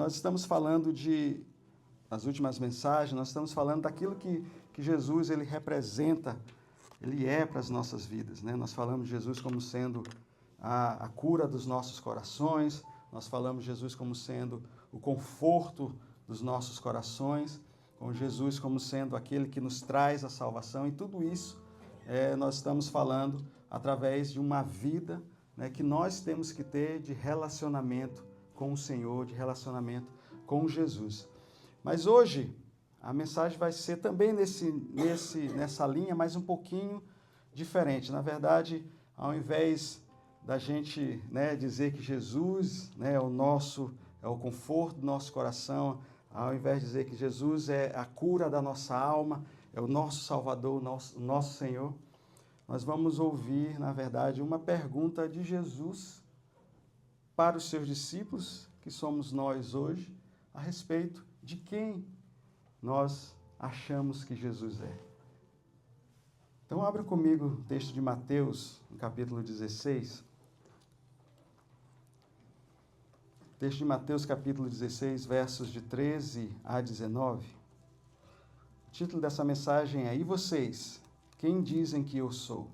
nós estamos falando nas últimas mensagens, nós estamos falando daquilo que Jesus ele representa, ele é para as nossas vidas, né? Nós falamos de Jesus como sendo a cura dos nossos corações, nós falamos de Jesus como sendo o conforto dos nossos corações, com Jesus como sendo aquele que nos traz a salvação, e tudo isso nós estamos falando através de uma vida, né, que nós temos que ter de relacionamento com o Senhor, de relacionamento com Jesus. Mas hoje a mensagem vai ser também nessa linha, mas um pouquinho diferente. Na verdade, ao invés da gente, né, dizer que Jesus, né, é o conforto do nosso coração, ao invés de dizer que Jesus é a cura da nossa alma, é o nosso Salvador, o nosso Senhor, nós vamos ouvir, na verdade, uma pergunta de Jesus para os seus discípulos, que somos nós hoje, a respeito de quem nós achamos que Jesus é. Então, abra comigo o texto de Mateus, no capítulo 16. Texto de Mateus, capítulo 16, versos de 13 a 19. O título dessa mensagem é: E vocês, quem dizem que eu sou?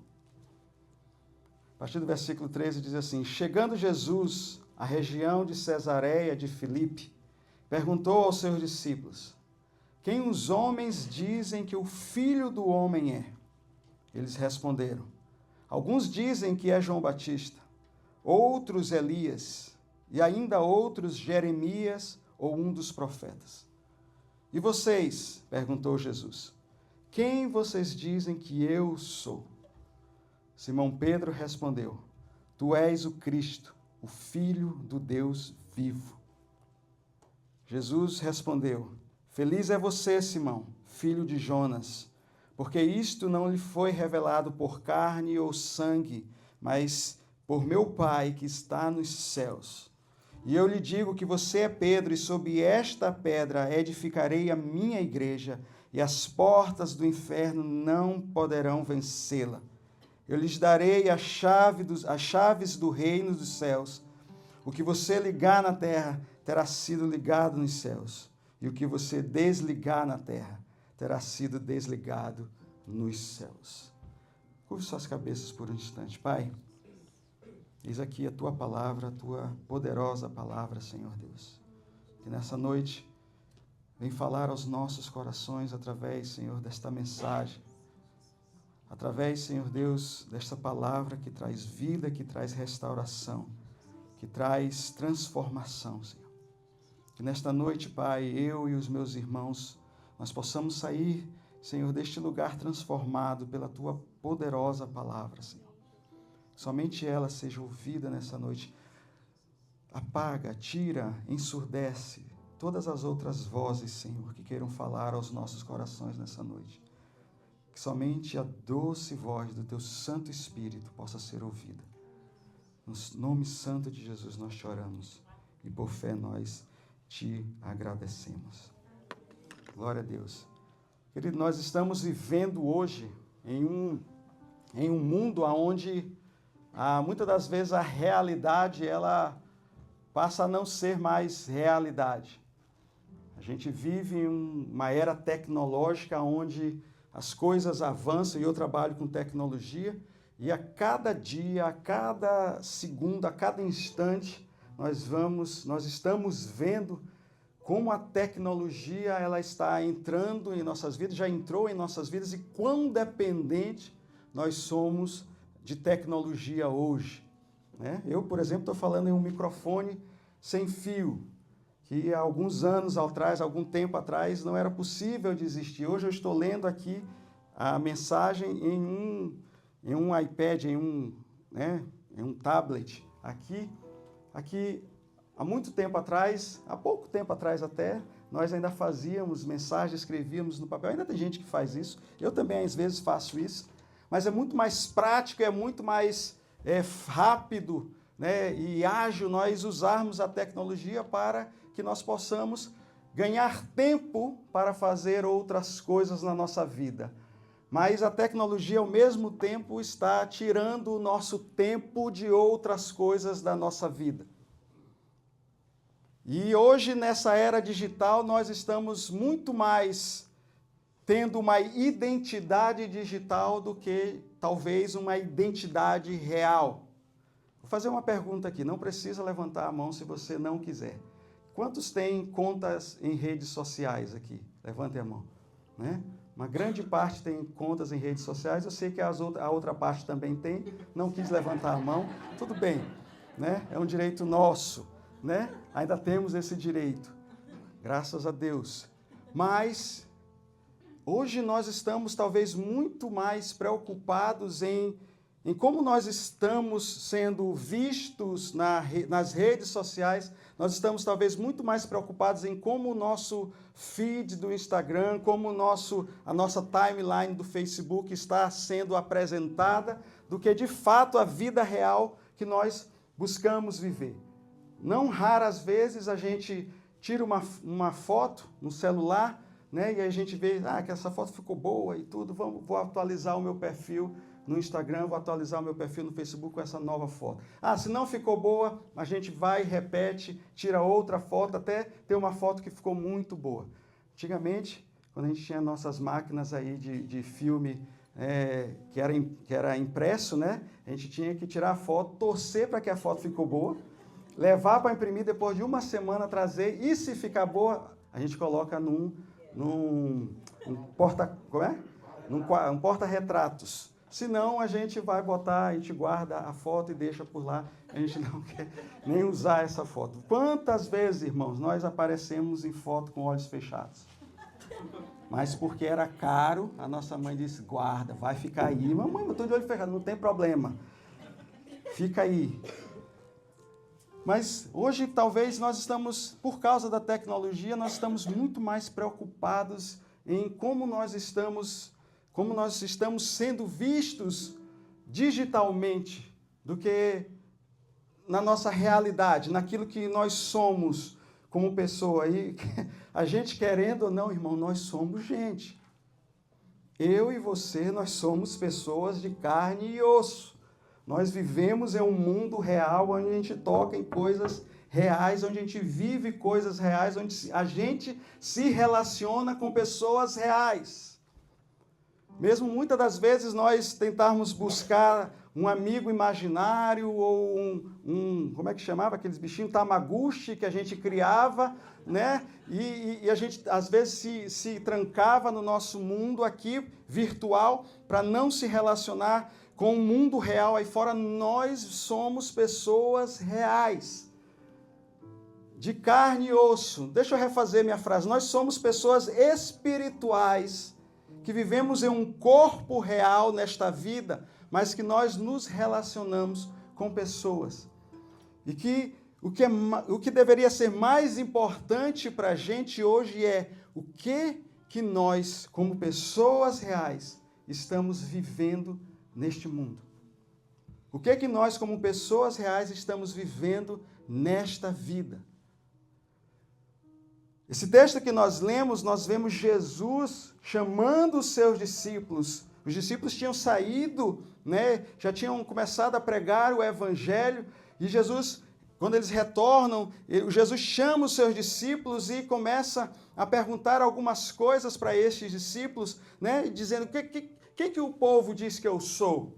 A partir do versículo 13 diz assim: Chegando Jesus à região de Cesareia de Filipe, perguntou aos seus discípulos: Quem os homens dizem que o Filho do Homem é? Eles responderam: Alguns dizem que é João Batista, outros Elias, e ainda outros Jeremias ou um dos profetas. E vocês? Perguntou Jesus. Quem vocês dizem que eu sou? Simão Pedro respondeu: Tu és o Cristo, o Filho do Deus vivo. Jesus respondeu: Feliz é você, Simão, filho de Jonas, porque isto não lhe foi revelado por carne ou sangue, mas por meu Pai que está nos céus. E eu lhe digo que você é Pedro, e sob esta pedra edificarei a minha igreja, e as portas do inferno não poderão vencê-la. Eu lhes darei as chaves do reino dos céus. O que você ligar na terra terá sido ligado nos céus, e o que você desligar na terra terá sido desligado nos céus. Curve suas cabeças por um instante. Pai, eis aqui a Tua palavra, a Tua poderosa palavra, Senhor Deus. Que nessa noite vem falar aos nossos corações através, Senhor, desta mensagem. Através, Senhor Deus, desta palavra que traz vida, que traz restauração, que traz transformação, Senhor. Que nesta noite, Pai, eu e os meus irmãos, nós possamos sair, Senhor, deste lugar transformado pela Tua poderosa palavra, Senhor. Somente ela seja ouvida nessa noite. Apaga, tira, ensurdece todas as outras vozes, Senhor, que queiram falar aos nossos corações nessa noite. Que somente a doce voz do Teu Santo Espírito possa ser ouvida. No nome santo de Jesus nós te oramos e por fé nós te agradecemos. Glória a Deus. Querido, nós estamos vivendo hoje em um mundo onde muitas das vezes a realidade ela passa a não ser mais realidade. A gente vive em uma era tecnológica onde as coisas avançam, e eu trabalho com tecnologia, e a cada dia, a cada segundo, a cada instante, nós estamos vendo como a tecnologia ela está entrando em nossas vidas, já entrou em nossas vidas, e quão dependente nós somos de tecnologia hoje, né? Eu, por exemplo, estou falando em um microfone sem fio, que há alguns anos atrás, algum tempo atrás, não era possível de existir. Hoje eu estou lendo aqui a mensagem em um iPad, em um tablet. Aqui, há muito tempo atrás, há pouco tempo atrás até, nós ainda fazíamos mensagens, escrevíamos no papel. Ainda tem gente que faz isso. Eu também, às vezes, faço isso. Mas é muito mais prático, é muito mais rápido, né, e ágil nós usarmos a tecnologia para que nós possamos ganhar tempo para fazer outras coisas na nossa vida. Mas a tecnologia, ao mesmo tempo, está tirando o nosso tempo de outras coisas da nossa vida. E hoje, nessa era digital, nós estamos muito mais tendo uma identidade digital do que talvez uma identidade real. Vou fazer uma pergunta aqui, não precisa levantar a mão se você não quiser. Quantos têm contas em redes sociais aqui? Levantem a mão. Né? Uma grande parte tem contas em redes sociais, eu sei que a outra parte também tem, não quis levantar a mão, tudo bem, né? É um direito nosso, né? Ainda temos esse direito, graças a Deus. Mas hoje nós estamos talvez muito mais preocupados em como nós estamos sendo vistos nas redes sociais. Nós estamos talvez muito mais preocupados em como o nosso feed do Instagram, como a nossa timeline do Facebook está sendo apresentada, do que de fato a vida real que nós buscamos viver. Não raras vezes a gente tira uma foto no celular, né, e a gente vê que essa foto ficou boa e tudo, vou atualizar o meu perfil no Instagram, vou atualizar o meu perfil no Facebook com essa nova foto. Se não ficou boa, a gente vai, repete, tira outra foto, até ter uma foto que ficou muito boa. Antigamente, quando a gente tinha nossas máquinas aí de filme que era impresso, né? A gente tinha que tirar a foto, torcer para que a foto ficou boa, levar para imprimir, depois de uma semana trazer, e se ficar boa, a gente coloca num porta-retratos. Senão, a gente vai botar, a gente guarda a foto e deixa por lá. A gente não quer nem usar essa foto. Quantas vezes, irmãos, nós aparecemos em foto com olhos fechados? Mas porque era caro, a nossa mãe disse, guarda, vai ficar aí. Mamãe, eu estou de olho fechado, não tem problema. Fica aí. Mas hoje, talvez, nós estamos, por causa da tecnologia, nós estamos muito mais preocupados em como nós estamos sendo vistos digitalmente do que na nossa realidade, naquilo que nós somos como pessoa. E a gente, querendo ou não, irmão, nós somos gente. Eu e você, nós somos pessoas de carne e osso. Nós vivemos em um mundo real, onde a gente toca em coisas reais, onde a gente vive coisas reais, onde a gente se relaciona com pessoas reais. Mesmo muitas das vezes nós tentarmos buscar um amigo imaginário ou como é que chamava aqueles bichinhos, Tamagotchi, que a gente criava, né? E a gente às vezes se trancava no nosso mundo aqui virtual para não se relacionar com o mundo real aí fora. Nós somos pessoas reais, de carne e osso. Deixa eu refazer minha frase. Nós somos pessoas espirituais, que vivemos em um corpo real nesta vida, mas que nós nos relacionamos com pessoas. E que o que deveria ser mais importante para a gente hoje é o que nós, como pessoas reais, estamos vivendo neste mundo. O que nós, como pessoas reais, estamos vivendo nesta vida. Esse texto que nós lemos, nós vemos Jesus chamando os seus discípulos. Os discípulos tinham saído, né, já tinham começado a pregar o evangelho, e Jesus, quando eles retornam, Jesus chama os seus discípulos e começa a perguntar algumas coisas para estes discípulos, né, dizendo, o que o povo diz que eu sou?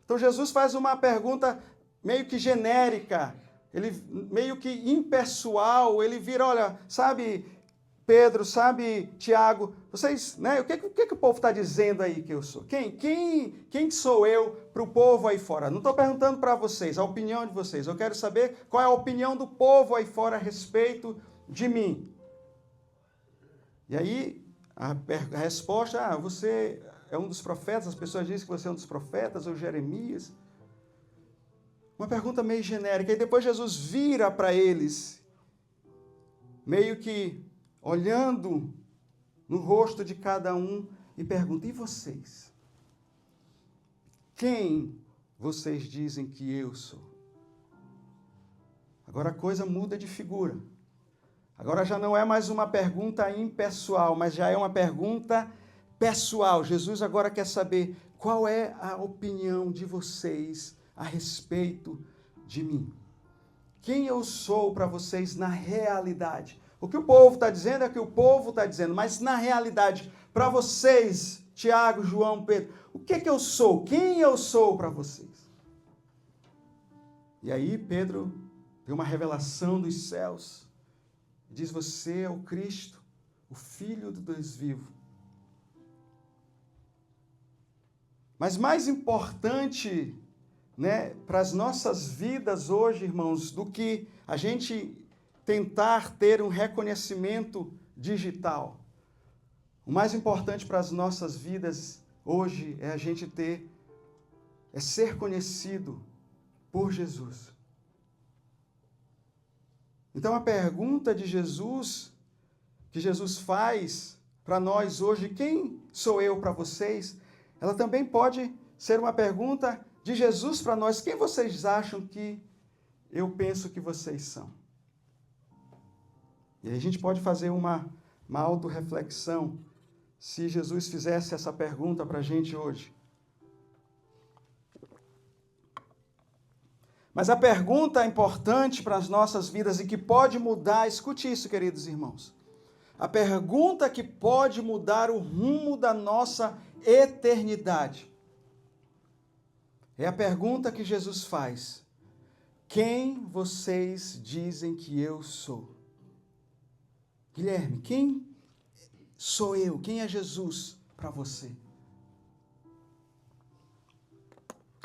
Então Jesus faz uma pergunta meio que genérica, ele meio que impessoal, ele vira, olha, sabe Pedro, sabe Tiago, vocês, né, o que o povo está dizendo aí que eu sou? Quem sou eu para o povo aí fora? Não estou perguntando para vocês, a opinião de vocês, eu quero saber qual é a opinião do povo aí fora a respeito de mim. E aí, a resposta, você é um dos profetas, as pessoas dizem que você é um dos profetas, ou Jeremias. Uma pergunta meio genérica. E depois Jesus vira para eles, meio que olhando no rosto de cada um, e pergunta, e vocês? Quem vocês dizem que eu sou? Agora a coisa muda de figura. Agora já não é mais uma pergunta impessoal, mas já é uma pergunta pessoal. Jesus agora quer saber qual é a opinião de vocês a respeito de mim. quem eu sou para vocês na realidade. O que o povo está dizendo é o que o povo está dizendo, mas na realidade, para vocês, Tiago, João, Pedro, o que eu sou? Quem eu sou para vocês? E aí Pedro tem uma revelação dos céus. Diz, você é o Cristo, o Filho do Deus vivo. Mas mais importante, né, para as nossas vidas hoje, irmãos, do que a gente tentar ter um reconhecimento digital. O mais importante para as nossas vidas hoje é a gente ser conhecido por Jesus. Então a pergunta de Jesus, que Jesus faz para nós hoje, quem sou eu para vocês? Ela também pode ser uma pergunta de Jesus para nós, quem vocês acham que eu penso que vocês são? E aí a gente pode fazer uma autorreflexão, se Jesus fizesse essa pergunta para a gente hoje. Mas a pergunta importante para as nossas vidas e que pode mudar, escute isso, queridos irmãos. A pergunta que pode mudar o rumo da nossa eternidade é a pergunta que Jesus faz: quem vocês dizem que eu sou? Guilherme, quem sou eu? Quem é Jesus para você?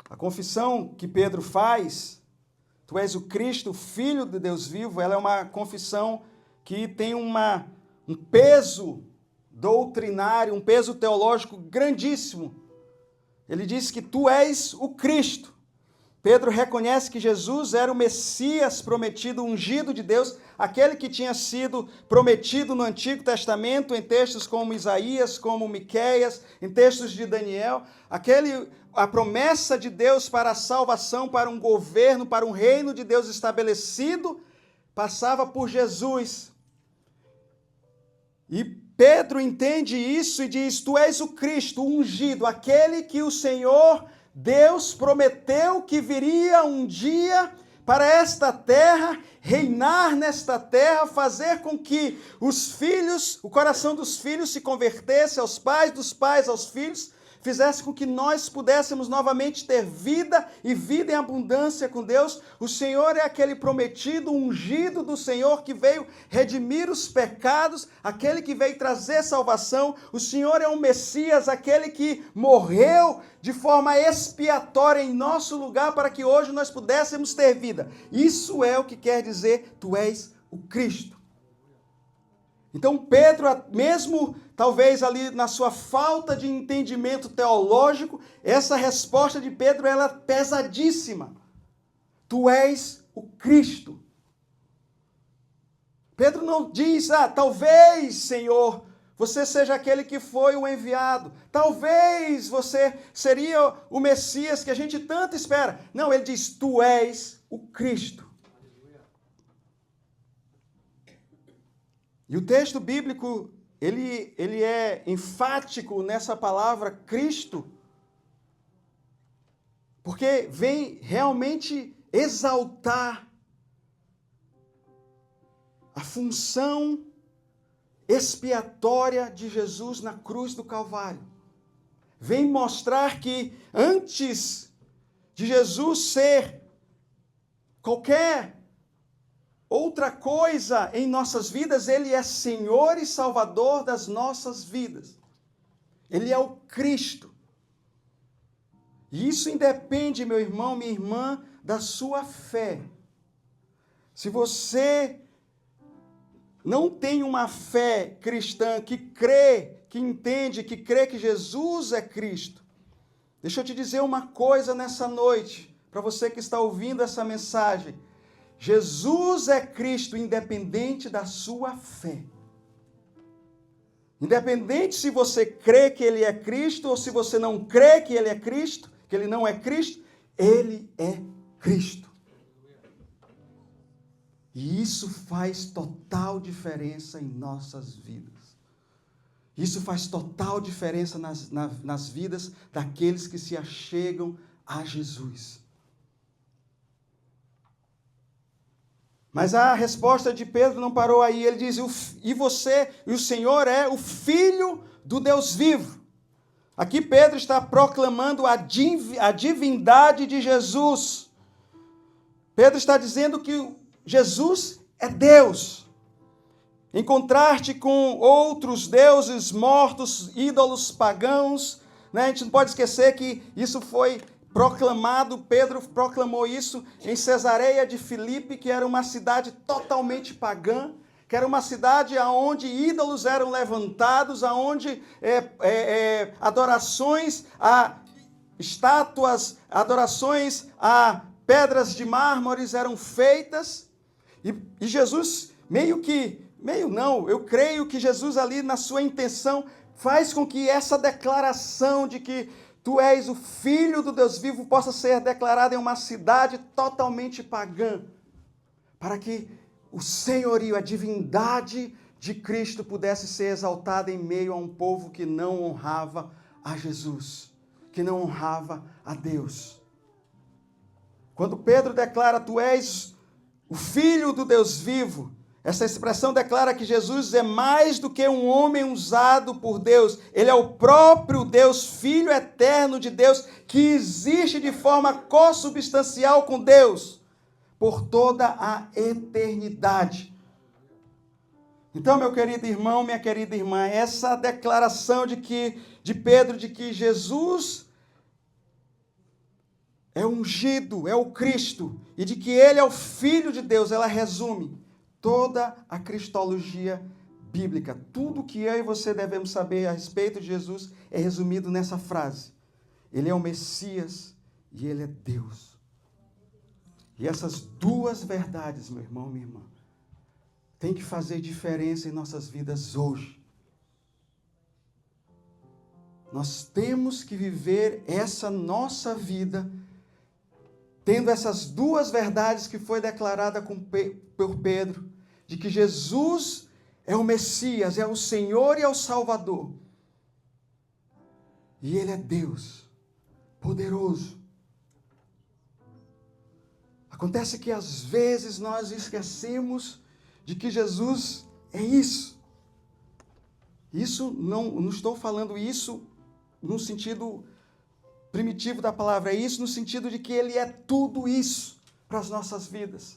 A confissão que Pedro faz, tu és o Cristo, o Filho de Deus vivo, ela é uma confissão que tem um peso doutrinário, um peso teológico grandíssimo. Ele diz que tu és o Cristo. Pedro reconhece que Jesus era o Messias prometido, ungido de Deus, aquele que tinha sido prometido no Antigo Testamento, em textos como Isaías, como Miqueias, em textos de Daniel, a promessa de Deus para a salvação, para um governo, para um reino de Deus estabelecido, passava por Jesus. E Pedro entende isso e diz, tu és o Cristo, o ungido, aquele que o Senhor Deus prometeu que viria um dia para esta terra, reinar nesta terra, fazer com que o coração dos filhos se convertesse aos pais, dos pais aos filhos, fizesse com que nós pudéssemos novamente ter vida e vida em abundância com Deus. O Senhor é aquele prometido, ungido do Senhor que veio redimir os pecados, aquele que veio trazer salvação. O Senhor é o Messias, aquele que morreu de forma expiatória em nosso lugar para que hoje nós pudéssemos ter vida. Isso é o que quer dizer, tu és o Cristo. Então Pedro, mesmo talvez ali na sua falta de entendimento teológico, essa resposta de Pedro ela é pesadíssima. Tu és o Cristo. Pedro não diz, talvez, Senhor, você seja aquele que foi o enviado. Talvez você seria o Messias que a gente tanto espera. Não, ele diz, tu és o Cristo. E o texto bíblico, ele é enfático nessa palavra Cristo, porque vem realmente exaltar a função expiatória de Jesus na cruz do Calvário. Vem mostrar que antes de Jesus ser qualquer outra coisa em nossas vidas, ele é Senhor e Salvador das nossas vidas. Ele é o Cristo. E isso independe, meu irmão, minha irmã, da sua fé. Se você não tem uma fé cristã que crê, que entende, que crê que Jesus é Cristo, deixa eu te dizer uma coisa nessa noite, para você que está ouvindo essa mensagem. Jesus é Cristo independente da sua fé. Independente se você crê que Ele é Cristo ou se você não crê que Ele é Cristo, que Ele não é Cristo, Ele é Cristo. E isso faz total diferença em nossas vidas. Isso faz total diferença nas vidas daqueles que se achegam a Jesus. Mas a resposta de Pedro não parou aí. Ele diz, e você, e o Senhor é o Filho do Deus vivo. Aqui Pedro está proclamando a divindade de Jesus. Pedro está dizendo que Jesus é Deus. Em contraste com outros deuses mortos, ídolos pagãos, né? A gente não pode esquecer que isso foi proclamado, Pedro proclamou isso em Cesareia de Filipe, que era uma cidade totalmente pagã, que era uma cidade onde ídolos eram levantados, onde adorações a estátuas, adorações a pedras de mármores eram feitas, e Jesus eu creio que Jesus ali na sua intenção faz com que essa declaração de que tu és o Filho do Deus vivo possa ser declarada em uma cidade totalmente pagã, para que o senhorio, a divindade de Cristo pudesse ser exaltada em meio a um povo que não honrava a Jesus, que não honrava a Deus. Quando Pedro declara, tu és o Filho do Deus vivo, essa expressão declara que Jesus é mais do que um homem usado por Deus. Ele é o próprio Deus, Filho eterno de Deus, que existe de forma consubstancial com Deus por toda a eternidade. Então, meu querido irmão, minha querida irmã, essa declaração de Pedro de que Jesus é ungido, é o Cristo, e de que ele é o Filho de Deus, ela resume toda a cristologia bíblica. Tudo que eu e você devemos saber a respeito de Jesus é resumido nessa frase. Ele é o Messias e ele é Deus. E essas duas verdades, meu irmão, minha irmã, tem que fazer diferença em nossas vidas hoje. Nós temos que viver essa nossa vida tendo essas duas verdades que foi declarada por Pedro, de que Jesus é o Messias, é o Senhor e é o Salvador. E Ele é Deus, poderoso. Acontece que às vezes nós esquecemos de que Jesus é isso. Isso não estou falando isso no sentido primitivo da palavra, é isso no sentido de que Ele é tudo isso para as nossas vidas.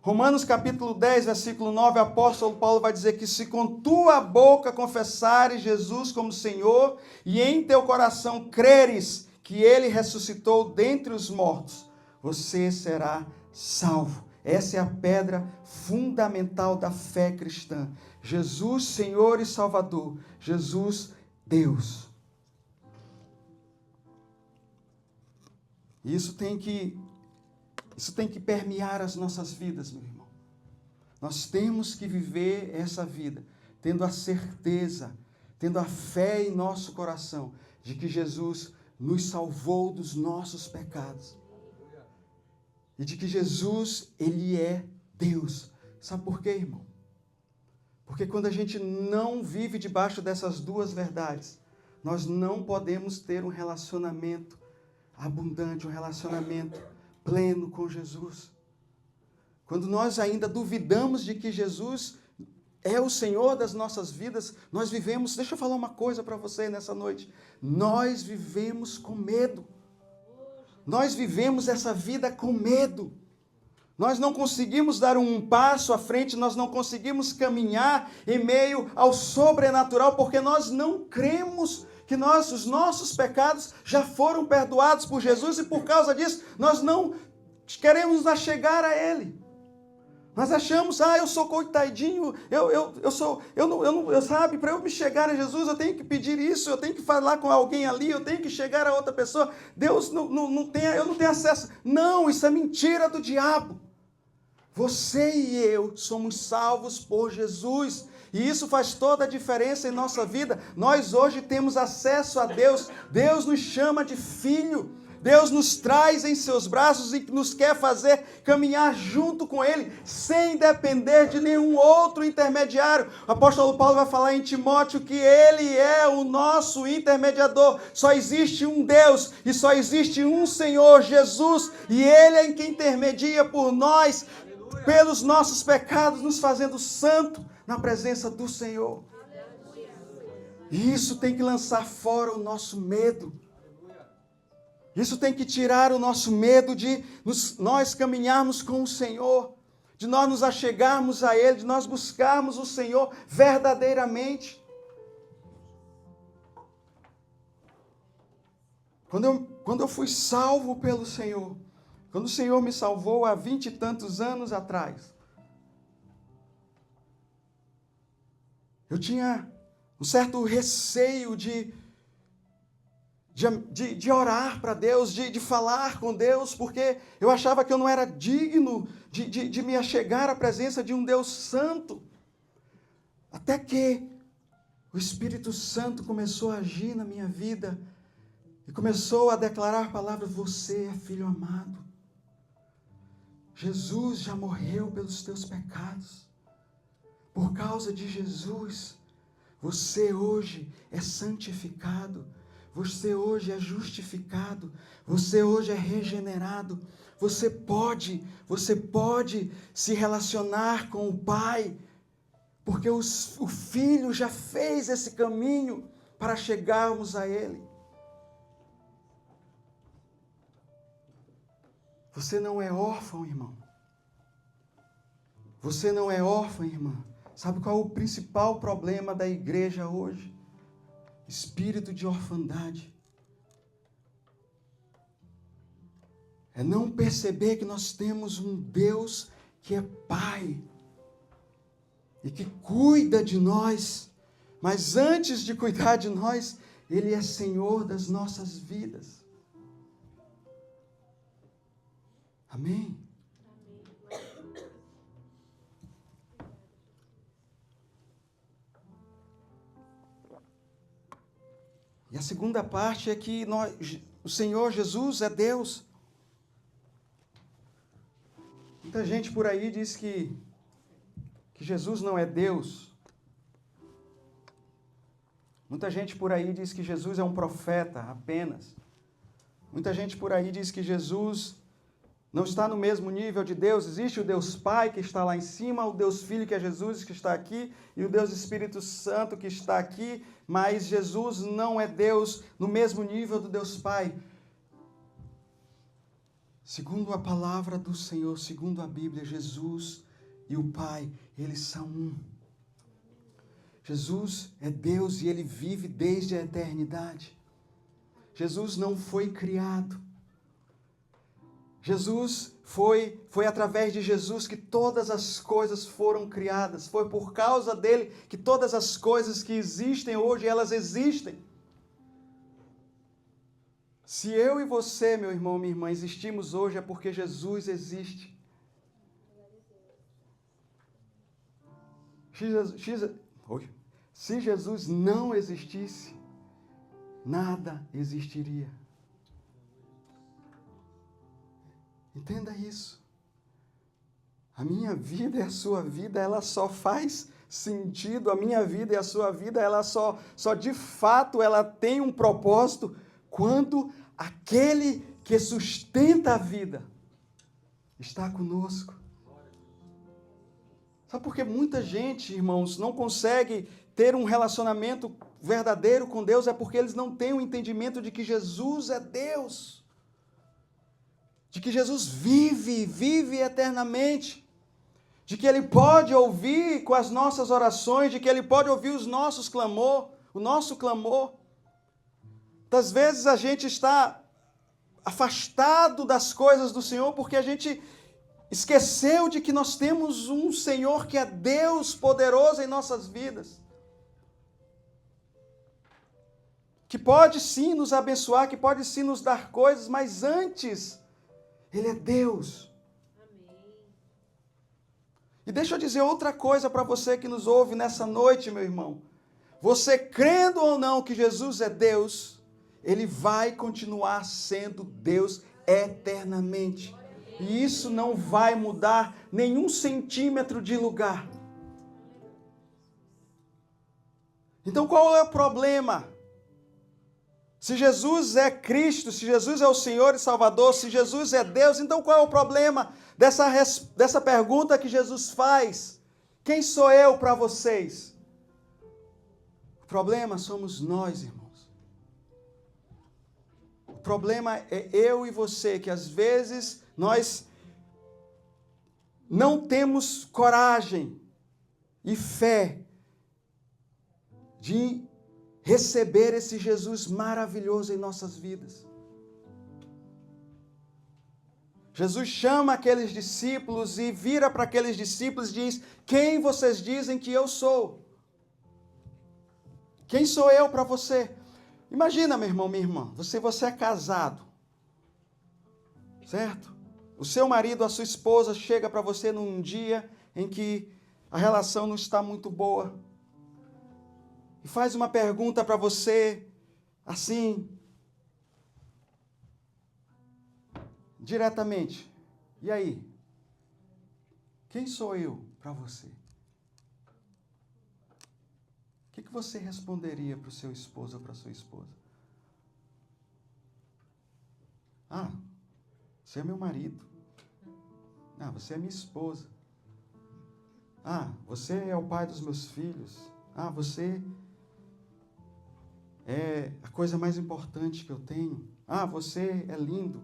Romanos capítulo 10, versículo 9, o apóstolo Paulo vai dizer que se com tua boca confessares Jesus como Senhor e em teu coração creres que Ele ressuscitou dentre os mortos, você será salvo. Essa é a pedra fundamental da fé cristã. Jesus, Senhor e Salvador. Jesus, Deus. Isso tem que permear as nossas vidas, meu irmão. Nós temos que viver essa vida, tendo a certeza, tendo a fé em nosso coração, de que Jesus nos salvou dos nossos pecados. E de que Jesus, Ele é Deus. Sabe por quê, irmão? Porque quando a gente não vive debaixo dessas duas verdades, nós não podemos ter um relacionamento abundante, um relacionamento pleno com Jesus. Quando nós ainda duvidamos de que Jesus é o Senhor das nossas vidas, nós vivemos, deixa eu falar uma coisa para você nessa noite, nós vivemos com medo. Nós vivemos essa vida com medo. Nós não conseguimos dar um passo à frente, nós não conseguimos caminhar em meio ao sobrenatural, porque nós não cremos que os nossos pecados já foram perdoados por Jesus e por causa disso nós não queremos chegar a Ele. Nós achamos, eu sou coitadinho, sabe, para eu me chegar a Jesus eu tenho que pedir isso, eu tenho que falar com alguém ali, eu tenho que chegar a outra pessoa. Deus eu não tenho acesso. Não, isso é mentira do diabo. Você e eu somos salvos por Jesus. E isso faz toda a diferença em nossa vida. Nós hoje temos acesso a Deus. Deus nos chama de filho. Deus nos traz em seus braços e nos quer fazer caminhar junto com Ele, sem depender de nenhum outro intermediário. O apóstolo Paulo vai falar em Timóteo que Ele é o nosso intermediador. Só existe um Deus e só existe um Senhor, Jesus, e Ele é quem intermedia por nós, pelos nossos pecados, nos fazendo santo na presença do Senhor. E isso tem que lançar fora o nosso medo. Isso tem que tirar o nosso medo de nós caminharmos com o Senhor, de nós nos achegarmos a Ele, de nós buscarmos o Senhor verdadeiramente. Quando eu fui salvo pelo Senhor, quando o Senhor me salvou há 20 e tantos anos atrás, eu tinha um certo receio de orar para Deus, de falar com Deus, porque eu achava que eu não era digno de me achegar à presença de um Deus santo. Até que o Espírito Santo começou a agir na minha vida e começou a declarar palavras: você é filho amado. Jesus já morreu pelos teus pecados. Por causa de Jesus, você hoje é santificado. Você hoje é justificado. Você hoje é regenerado. Você pode se relacionar com o Pai, porque o Filho já fez esse caminho para chegarmos a Ele. Você não é órfão, irmão. Você não é órfã, irmã. Sabe qual é o principal problema da igreja hoje? Espírito de orfandade. É não perceber que nós temos um Deus que é Pai e que cuida de nós, mas antes de cuidar de nós, Ele é Senhor das nossas vidas. Amém? E a segunda parte é que o Senhor Jesus é Deus. Muita gente por aí diz que Jesus não é Deus. Muita gente por aí diz que Jesus é um profeta apenas. Muita gente por aí diz que Jesus não está no mesmo nível de Deus. Existe o Deus Pai que está lá em cima, o Deus Filho que é Jesus que está aqui, e o Deus Espírito Santo que está aqui, mas Jesus não é Deus no mesmo nível do Deus Pai. Segundo a palavra do Senhor, segundo a Bíblia, Jesus e o Pai, eles são um. Jesus é Deus e Ele vive desde a eternidade. Jesus não foi criado. Jesus foi através de Jesus que todas as coisas foram criadas. Foi por causa dele que todas as coisas que existem hoje, elas existem. Se eu e você, meu irmão, minha irmã, existimos hoje, é porque Jesus existe. Se Jesus não existisse, nada existiria. Entenda isso. A minha vida e a sua vida, ela só faz sentido. A minha vida e a sua vida, ela só de fato, ela tem um propósito quando aquele que sustenta a vida está conosco. Sabe por que muita gente, irmãos, não consegue ter um relacionamento verdadeiro com Deus? É porque eles não têm o entendimento de que Jesus é Deus. De que Jesus vive eternamente, de que Ele pode ouvir com as nossas orações, de que Ele pode ouvir o nosso clamor. Muitas vezes a gente está afastado das coisas do Senhor porque a gente esqueceu de que nós temos um Senhor que é Deus poderoso em nossas vidas, que pode sim nos abençoar, que pode sim nos dar coisas, mas antes Ele é Deus. Amém. E deixa eu dizer outra coisa para você que nos ouve nessa noite, meu irmão. Você crendo ou não que Jesus é Deus, Ele vai continuar sendo Deus eternamente. E isso não vai mudar nenhum centímetro de lugar. Então qual é o problema? Se Jesus é Cristo, se Jesus é o Senhor e Salvador, se Jesus é Deus, então qual é o problema dessa pergunta que Jesus faz? Quem sou eu para vocês? O problema somos nós, irmãos. O problema é eu e você, que às vezes nós não temos coragem e fé de receber esse Jesus maravilhoso em nossas vidas. Jesus chama aqueles discípulos e vira para aqueles discípulos e diz: quem vocês dizem que eu sou? Quem sou eu para você? Imagina, meu irmão, minha irmã, você é casado, certo? O seu marido, a sua esposa chega para você num dia em que a relação não está muito boa e faz uma pergunta para você, assim, diretamente: e aí? Quem sou eu para você? O que você responderia para o seu esposo ou para a sua esposa? Ah, você é meu marido. Ah, você é minha esposa. Ah, você é o pai dos meus filhos. Ah, você é a coisa mais importante que eu tenho. Ah, você é lindo.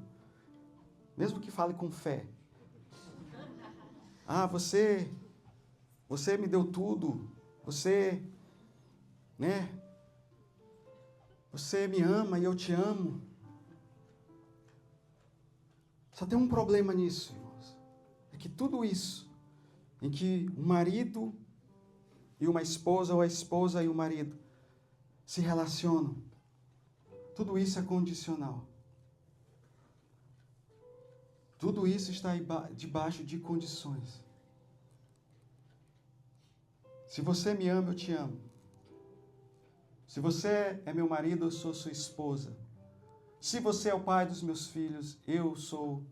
Mesmo que fale com fé. Ah, você me deu tudo. Você me ama e eu te amo. Só tem um problema nisso, irmãos. É que tudo isso, em que o marido e uma esposa, ou a esposa e o marido se relacionam, tudo isso é condicional. Tudo isso está debaixo de condições. Se você me ama, eu te amo. Se você é meu marido, eu sou sua esposa. Se você é o pai dos meus filhos, eu sou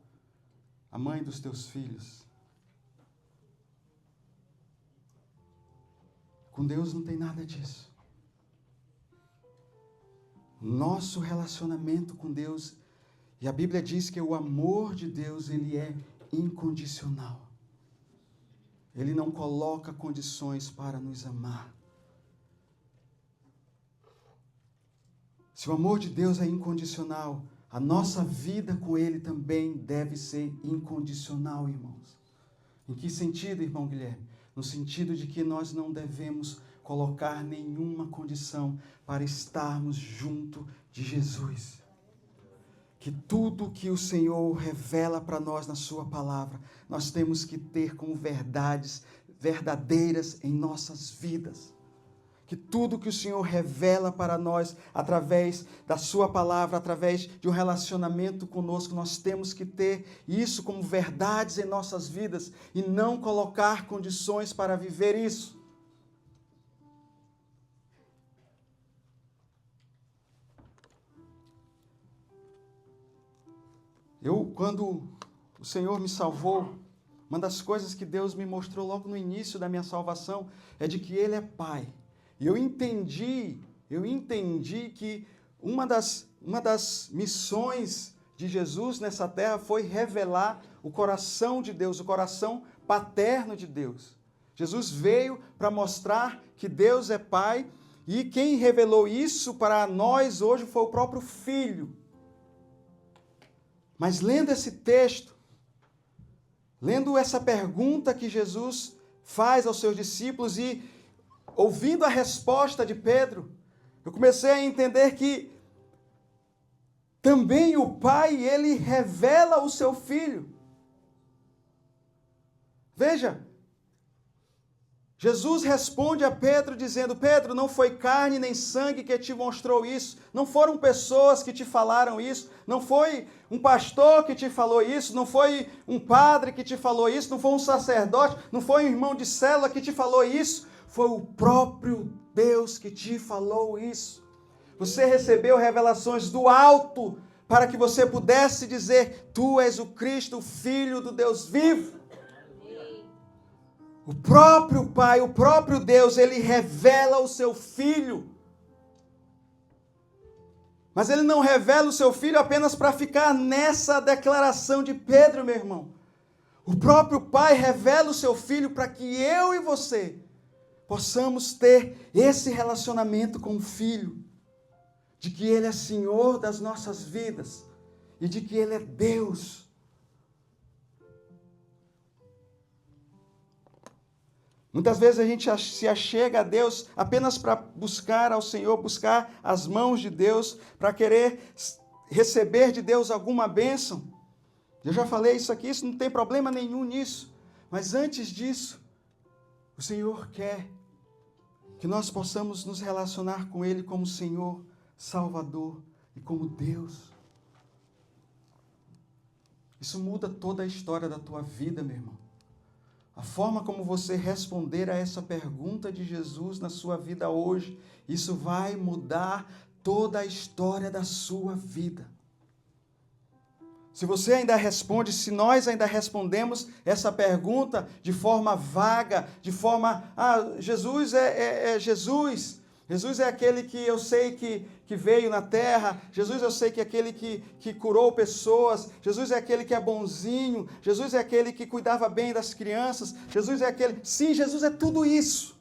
a mãe dos teus filhos. Com Deus não tem nada disso. Nosso relacionamento com Deus, e a Bíblia diz que o amor de Deus, ele é incondicional. Ele não coloca condições para nos amar. Se o amor de Deus é incondicional, a nossa vida com Ele também deve ser incondicional, irmãos. Em que sentido, irmão Guilherme? No sentido de que nós não devemos colocar nenhuma condição para estarmos junto de Jesus. Que tudo que o Senhor revela para nós na sua palavra, nós temos que ter como verdades verdadeiras em nossas vidas. Que tudo que o Senhor revela para nós, através da sua palavra, através de um relacionamento conosco, nós temos que ter isso como verdades em nossas vidas e não colocar condições para viver isso. Quando o Senhor me salvou, uma das coisas que Deus me mostrou logo no início da minha salvação é de que Ele é Pai. E eu entendi que uma das missões de Jesus nessa terra foi revelar o coração de Deus, o coração paterno de Deus. Jesus veio para mostrar que Deus é Pai, e quem revelou isso para nós hoje foi o próprio Filho. Mas lendo esse texto, lendo essa pergunta que Jesus faz aos seus discípulos e ouvindo a resposta de Pedro, eu comecei a entender que também o Pai, ele revela o seu Filho. Veja, Jesus responde a Pedro dizendo: Pedro, não foi carne nem sangue que te mostrou isso, não foram pessoas que te falaram isso, não foi um pastor que te falou isso, não foi um padre que te falou isso, não foi um sacerdote, não foi um irmão de célula que te falou isso, foi o próprio Deus que te falou isso. Você recebeu revelações do alto para que você pudesse dizer: Tu és o Cristo, o Filho do Deus vivo. O próprio Pai, o próprio Deus, Ele revela o seu Filho. Mas ele não revela o seu filho apenas para ficar nessa declaração de Pedro, meu irmão. O próprio Pai revela o seu filho para que eu e você possamos ter esse relacionamento com o Filho, de que Ele é Senhor das nossas vidas e de que Ele é Deus. Muitas vezes a gente se achega a Deus apenas para buscar ao Senhor, buscar as mãos de Deus, para querer receber de Deus alguma bênção. Eu já falei isso aqui, isso não tem problema nenhum nisso. Mas antes disso, o Senhor quer que nós possamos nos relacionar com Ele como Senhor, Salvador e como Deus. Isso muda toda a história da tua vida, meu irmão. A forma como você responder a essa pergunta de Jesus na sua vida hoje, isso vai mudar toda a história da sua vida. Se você ainda responde, se nós ainda respondemos essa pergunta de forma vaga, de forma, Jesus é Jesus. Jesus é aquele que eu sei que veio na terra. Jesus eu sei que é aquele que curou pessoas. Jesus é aquele que é bonzinho. Jesus é aquele que cuidava bem das crianças. Jesus é aquele... Sim, Jesus é tudo isso.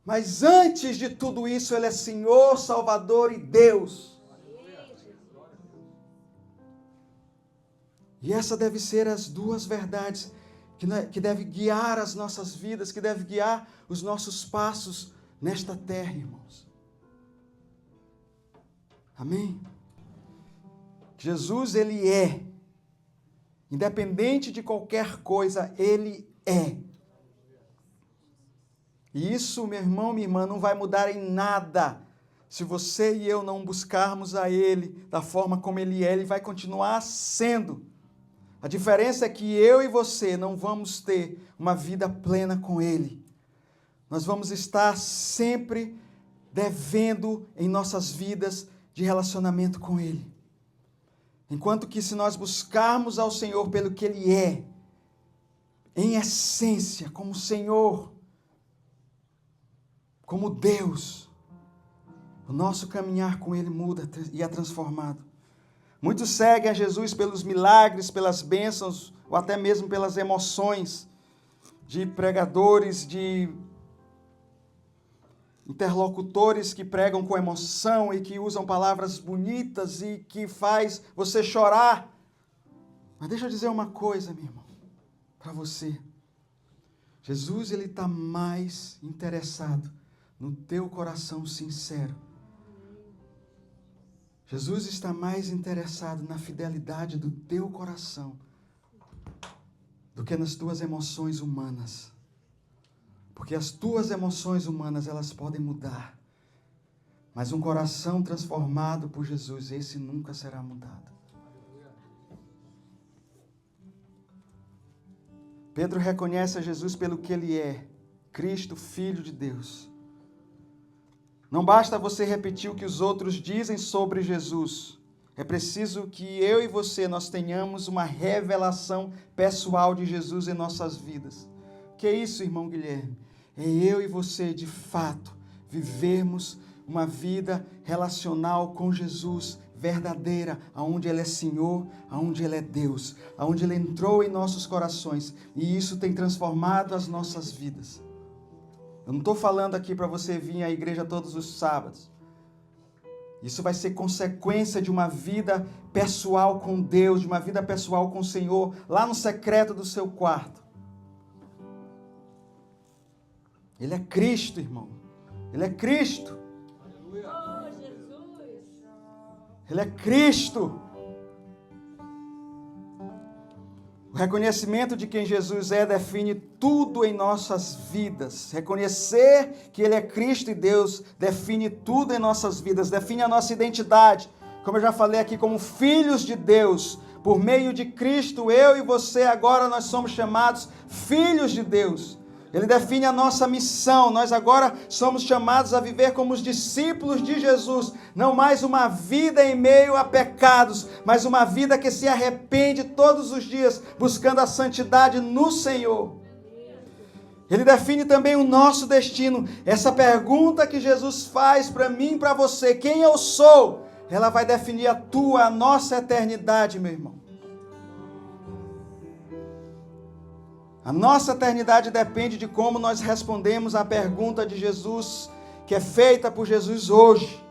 Mas antes de tudo isso, Ele é Senhor, Salvador e Deus. E essa deve ser as duas verdades que deve guiar as nossas vidas, que deve guiar os nossos passos nesta terra, irmãos. Amém? Jesus, Ele é. Independente de qualquer coisa, Ele é. E isso, meu irmão, minha irmã, não vai mudar em nada. Se você e eu não buscarmos a Ele da forma como Ele é, Ele vai continuar sendo. A diferença é que eu e você não vamos ter uma vida plena com Ele. Nós vamos estar sempre devendo em nossas vidas de relacionamento com Ele. Enquanto que se nós buscarmos ao Senhor pelo que Ele é, em essência, como Senhor, como Deus, o nosso caminhar com Ele muda e é transformado. Muitos seguem a Jesus pelos milagres, pelas bênçãos, ou até mesmo pelas emoções de pregadores, de interlocutores que pregam com emoção e que usam palavras bonitas e que faz você chorar. Mas deixa eu dizer uma coisa, meu irmão, para você. Jesus, Ele está mais interessado no teu coração sincero. Jesus está mais interessado na fidelidade do teu coração do que nas tuas emoções humanas. Porque as tuas emoções humanas, elas podem mudar. Mas um coração transformado por Jesus, esse nunca será mudado. Pedro reconhece a Jesus pelo que Ele é, Cristo, Filho de Deus. Não basta você repetir o que os outros dizem sobre Jesus. É preciso que eu e você, nós tenhamos uma revelação pessoal de Jesus em nossas vidas. Que é isso, irmão Guilherme? É eu e você, de fato, vivermos uma vida relacional com Jesus, verdadeira, aonde Ele é Senhor, aonde Ele é Deus, aonde Ele entrou em nossos corações, e isso tem transformado as nossas vidas. Eu não estou falando aqui para você vir à igreja todos os sábados. Isso vai ser consequência de uma vida pessoal com Deus, de uma vida pessoal com o Senhor, lá no secreto do seu quarto. Ele é Cristo, irmão. Ele é Cristo. Ele é Cristo. O reconhecimento de quem Jesus é define tudo em nossas vidas. Reconhecer que Ele é Cristo e Deus define tudo em nossas vidas, define a nossa identidade. Como eu já falei aqui, como filhos de Deus, por meio de Cristo, eu e você agora nós somos chamados filhos de Deus. Ele define a nossa missão. Nós agora somos chamados a viver como os discípulos de Jesus. Não mais uma vida em meio a pecados, mas uma vida que se arrepende todos os dias, buscando a santidade no Senhor. Ele define também o nosso destino. Essa pergunta que Jesus faz para mim e para você, quem eu sou? ela vai definir a nossa eternidade, meu irmão. A nossa eternidade depende de como nós respondemos à pergunta de Jesus, que é feita por Jesus hoje.